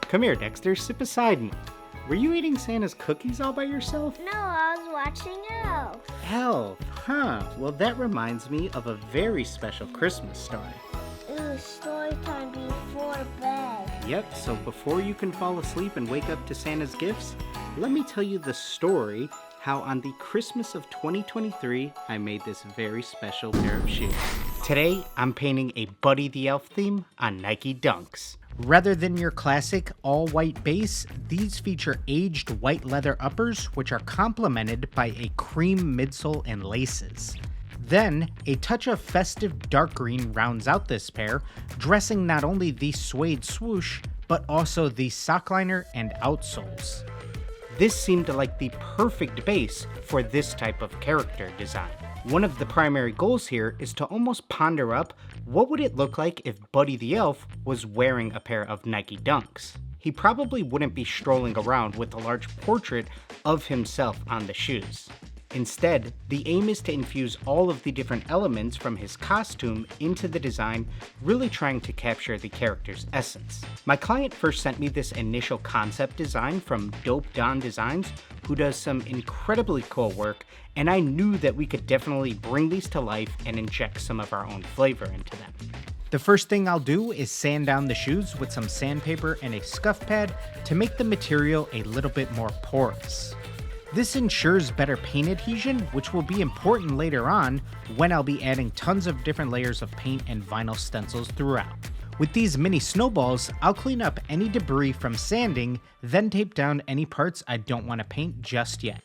Come here, Dexter, sit beside me. Were you eating Santa's cookies all by yourself? No, I was watching Elf. Elf, huh? Well, that reminds me of a very special Christmas story. Ooh, story time before bed. Yep, so before you can fall asleep and wake up to Santa's gifts, let me tell you the story how on the Christmas of 2023, I made this very special pair of shoes. Today, I'm painting a Buddy the Elf theme on Nike Dunks. Rather than your classic all-white base, these feature aged white leather uppers, which are complemented by a cream midsole and laces. Then, a touch of festive dark green rounds out this pair, dressing not only the suede swoosh, but also the sock liner and outsoles. This seemed like the perfect base for this type of character design. One of the primary goals here is to almost ponder up what would it look like if Buddy the Elf was wearing a pair of Nike Dunks. He probably wouldn't be strolling around with a large portrait of himself on the shoes. Instead, the aim is to infuse all of the different elements from his costume into the design, really trying to capture the character's essence. My client first sent me this initial concept design from Dope Don Designs, who does some incredibly cool work, and I knew that we could definitely bring these to life and inject some of our own flavor into them. The first thing I'll do is sand down the shoes with some sandpaper and a scuff pad to make the material a little bit more porous. This ensures better paint adhesion, which will be important later on when I'll be adding tons of different layers of paint and vinyl stencils throughout. With these mini snowballs, I'll clean up any debris from sanding, then tape down any parts I don't want to paint just yet.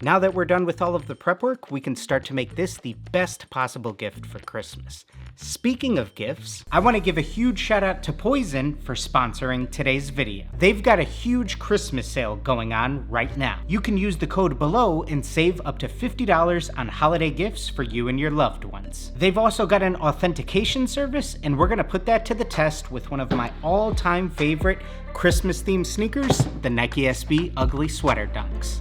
Now that we're done with all of the prep work, we can start to make this the best possible gift for Christmas. Speaking of gifts, I want to give a huge shout out to POIZON for sponsoring today's video. They've got a huge Christmas sale going on right now. You can use the code below and save up to $50 on holiday gifts for you and your loved ones. They've also got an authentication service, and we're going to put that to the test with one of my all-time favorite Christmas-themed sneakers, the Nike SB Ugly Sweater Dunks.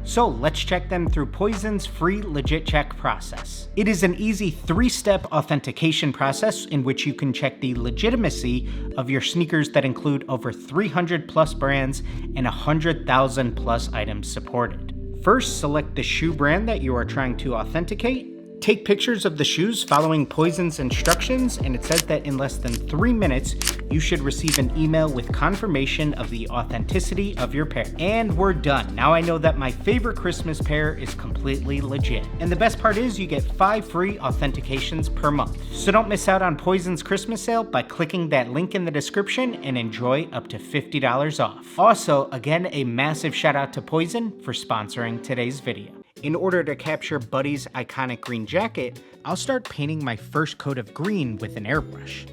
So let's check them through POIZON's free legit check process. It is an easy 3-step authentication process in which you can check the legitimacy of your sneakers that include over 300 plus brands and 100,000 plus items supported. First, select the shoe brand that you are trying to authenticate. Take pictures of the shoes following POIZON's instructions, and it says that in less than 3 minutes, you should receive an email with confirmation of the authenticity of your pair. And we're done. Now I know that my favorite Christmas pair is completely legit. And the best part is you get 5 free authentications per month. So don't miss out on POIZON's Christmas sale by clicking that link in the description and enjoy up to $50 off. Also, again, a massive shout out to POIZON for sponsoring today's video. In order to capture Buddy's iconic green jacket, I'll start painting my first coat of green with an airbrush.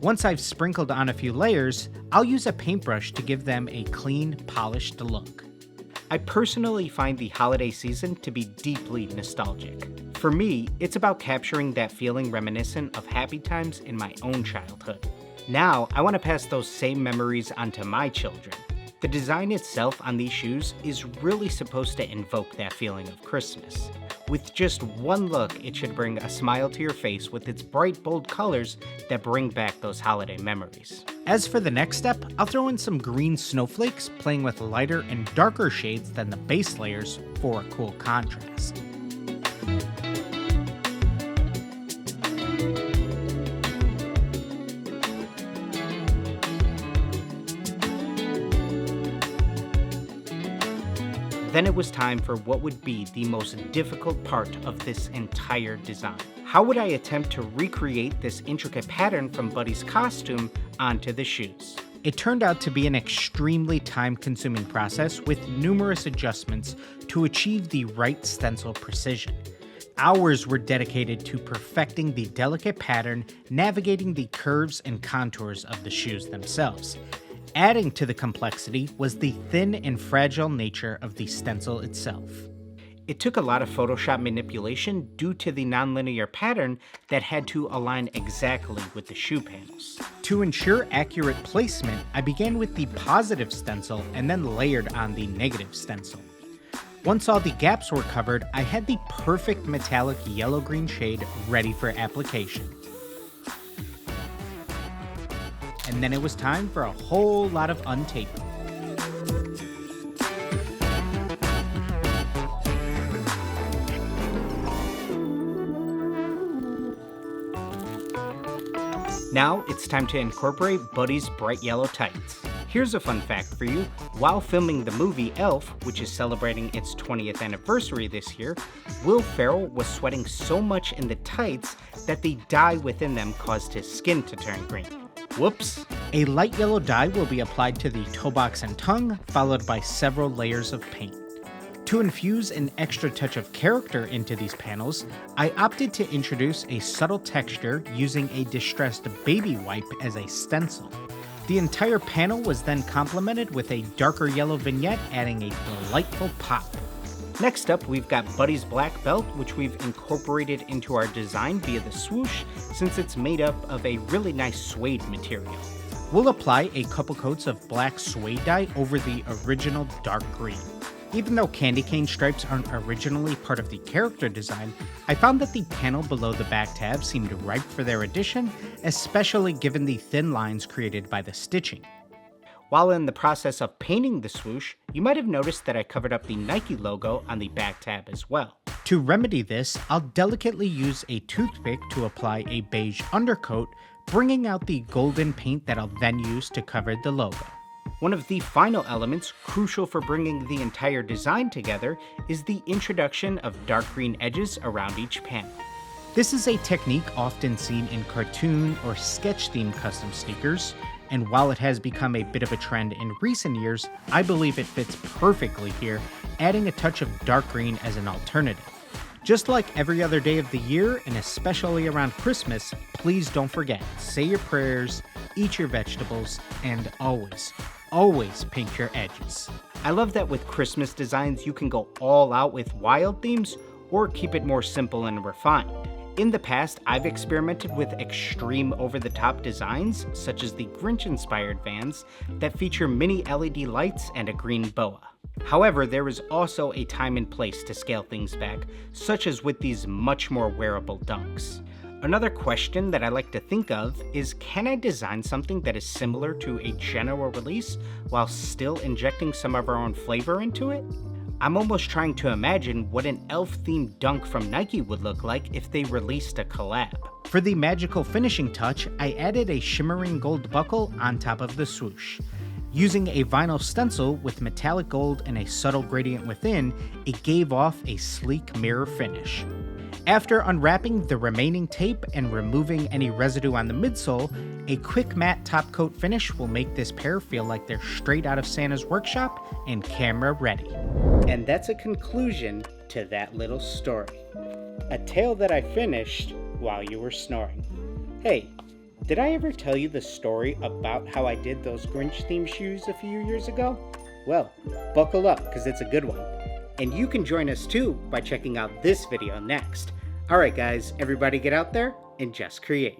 Once I've sprinkled on a few layers, I'll use a paintbrush to give them a clean, polished look. I personally find the holiday season to be deeply nostalgic. For me, it's about capturing that feeling reminiscent of happy times in my own childhood. Now, I want to pass those same memories onto my children. The design itself on these shoes is really supposed to invoke that feeling of Christmas. With just one look, it should bring a smile to your face with its bright, bold colors that bring back those holiday memories. As for the next step, I'll throw in some green snowflakes, playing with lighter and darker shades than the base layers for a cool contrast. Then it was time for what would be the most difficult part of this entire design. How would I attempt to recreate this intricate pattern from Buddy's costume onto the shoes? It turned out to be an extremely time-consuming process with numerous adjustments to achieve the right stencil precision. Hours were dedicated to perfecting the delicate pattern, navigating the curves and contours of the shoes themselves. Adding to the complexity was the thin and fragile nature of the stencil itself. It took a lot of Photoshop manipulation due to the nonlinear pattern that had to align exactly with the shoe panels. To ensure accurate placement, I began with the positive stencil and then layered on the negative stencil. Once all the gaps were covered, I had the perfect metallic yellow-green shade ready for application. and then it was time for a whole lot of untaping. Now it's time to incorporate Buddy's bright yellow tights. Here's a fun fact for you. While filming the movie Elf, which is celebrating its 20th anniversary this year, Will Ferrell was sweating so much in the tights that the dye within them caused his skin to turn green. Whoops! A light yellow dye will be applied to the toe box and tongue, followed by several layers of paint. To infuse an extra touch of character into these panels, I opted to introduce a subtle texture using a distressed baby wipe as a stencil. The entire panel was then complemented with a darker yellow vignette, adding a delightful pop. Next up, we've got Buddy's black belt, which we've incorporated into our design via the swoosh, since it's made up of a really nice suede material. We'll apply a couple coats of black suede dye over the original dark green. Even though candy cane stripes aren't originally part of the character design, I found that the panel below the back tab seemed ripe for their addition, especially given the thin lines created by the stitching. While in the process of painting the swoosh, you might have noticed that I covered up the Nike logo on the back tab as well. To remedy this, I'll delicately use a toothpick to apply a beige undercoat, bringing out the golden paint that I'll then use to cover the logo. One of the final elements crucial for bringing the entire design together is the introduction of dark green edges around each panel. This is a technique often seen in cartoon or sketch-themed custom sneakers, and while it has become a bit of a trend in recent years, I believe it fits perfectly here, adding a touch of dark green as an alternative. Just like every other day of the year, and especially around Christmas, please don't forget, say your prayers, eat your vegetables, and always paint your edges. I love that with Christmas designs you can go all out with wild themes or keep it more simple and refined. In the past, I've experimented with extreme over-the-top designs, such as the Grinch-inspired Vans that feature mini LED lights and a green boa. However, there is also a time and place to scale things back, such as with these much more wearable dunks. Another question that I like to think of is, can I design something that is similar to a general release while still injecting some of our own flavor into it? I'm almost trying to imagine what an elf-themed dunk from Nike would look like if they released a collab. For the magical finishing touch, I added a shimmering gold buckle on top of the swoosh. Using a vinyl stencil with metallic gold and a subtle gradient within, it gave off a sleek mirror finish. After unwrapping the remaining tape and removing any residue on the midsole, a quick matte top coat finish will make this pair feel like they're straight out of Santa's workshop and camera ready. And that's a conclusion to that little story. A tale that I finished while you were snoring. Hey, did I ever tell you the story about how I did those Grinch-themed shoes a few years ago? Well, buckle up, because it's a good one. And you can join us too by checking out this video next. Alright guys, everybody get out there and just create.